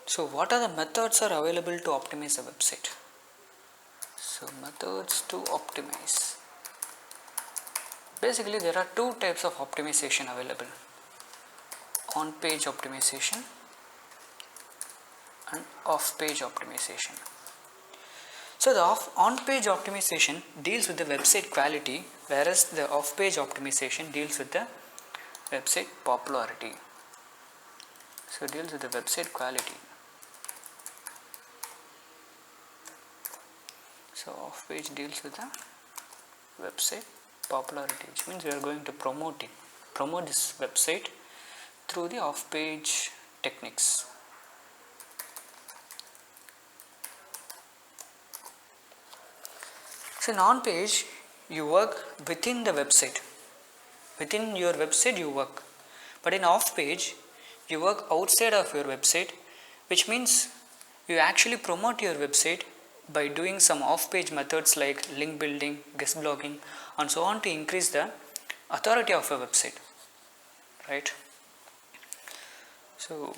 So what are the methods are available to optimize a website? So methods to optimize. Basically there are two types of optimization available: on-page optimization and off-page optimization. So the on-page optimization deals with the website quality, whereas the off-page optimization deals with the website popularity. So it deals with the website quality. So off-page deals with the website popularity, which means we are going to promote this website through the off-page techniques. So in on-page you work within the website. Within your website you work, but in off-page you work outside of your website, which means you actually promote your website by doing some off-page methods like link building, guest blogging and so on to increase the authority of a website, right? So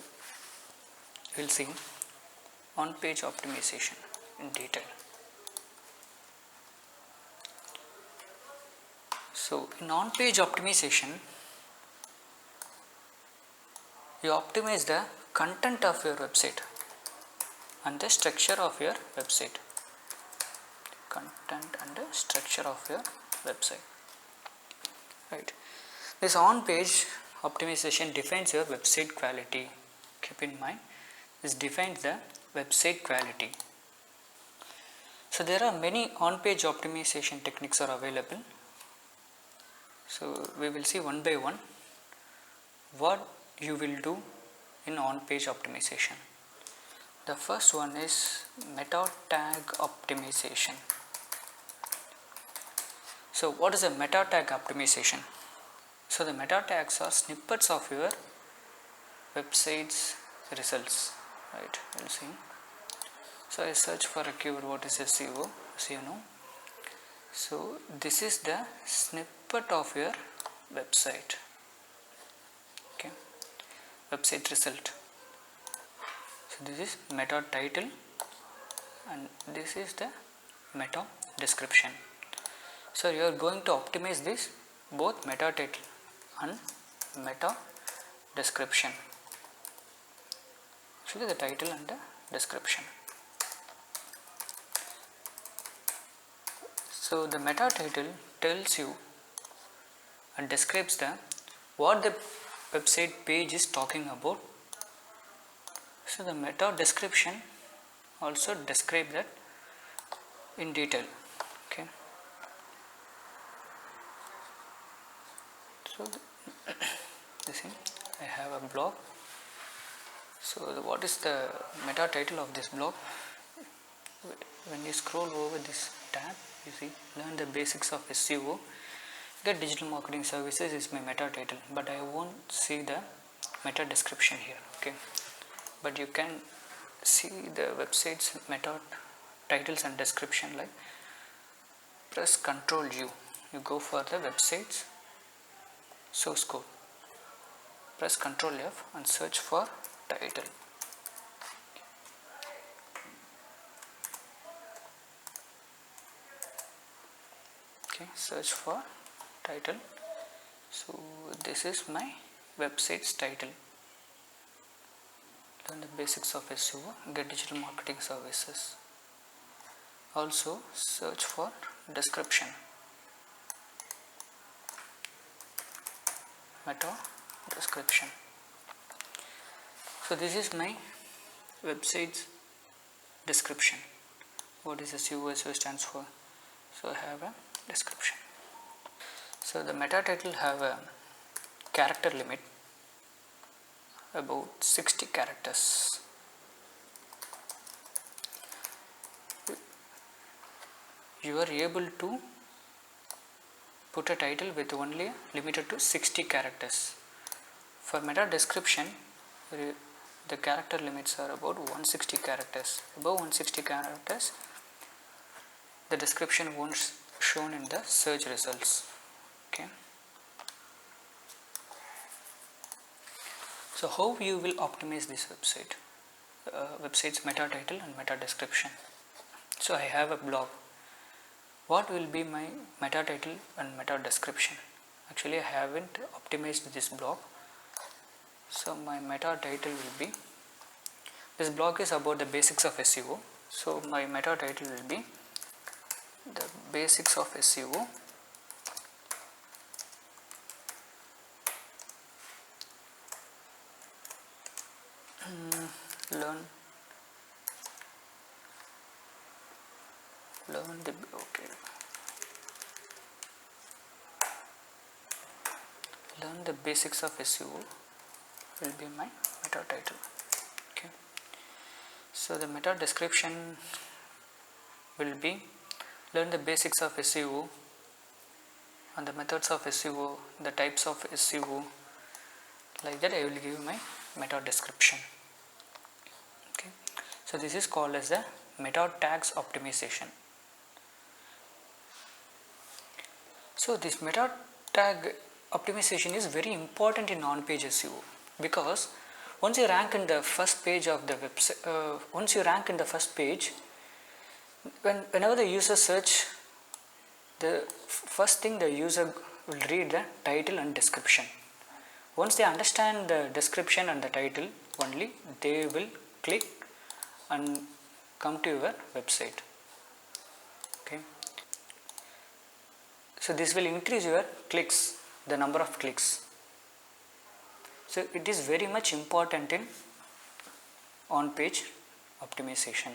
we'll see on-page optimization in detail. So in on-page optimization, you optimize the content of your website and the structure of your website. Content and the structure of your website, right? This on-page optimization defines your website quality. Keep in mind, this defines the website quality. So there are many on-page optimization techniques are available. So we will see one by one what you will do in on-page optimization. The first one is meta tag optimization. So what is a meta tag optimization? So the meta tags are snippets of your website's results, right? We'll see. So I search for a keyword, what is SEO, as you know. So this is the snippet of your website, okay, website result. So this is meta title and this is the meta description. So you are going to optimize this both meta title and meta description. So the title and the description. So the meta title tells you and describes what the website page is talking about. So the meta description also describe that in detail, okay. So this thing, I have a blog. So what is the meta title of this blog? When you scroll over this tab, you see learn the basics of SEO, get digital marketing services is my meta title, but I won't see the meta description here, okay. But you can see the website's meta titles and description, like press Ctrl U, you go for the website's source code, press Ctrl F and search for title. Okay, search for title. So this is my website's title. Learn the basics of SEO, get digital marketing services. Also search for description, meta description. So this is my website's description. What is SEO? SEO stands for. So I have a description. So the meta title have a character limit about 60 characters. You are able to put a title with only limited to 60 characters. For meta description, the character limits are about 160 characters. Above 160 characters, the description won't shown in the search results, okay. So how you will optimize this website? website's meta title and meta description. So I have a blog. What will be my meta title and meta description? Actually, I haven't optimized this blog. So my meta title will be, this blog is about the basics of SEO. So my meta title will be the basics of SEO. Learn the learn the basics of SEO will be my meta title. Okay. So the meta description will be learn the basics of SEO and the methods of SEO, the types of SEO. Like that I will give my meta description. Okay. So this is called as the meta tags optimization. So this meta tag optimization is very important in on-page SEO, because once you rank in the first page of the website, whenever the user search, the first thing the user will read the title and description. Once they understand the description and the title only, they will click and come to your website. Okay. So this will increase your clicks, the number of clicks. So it is very much important in on-page optimization.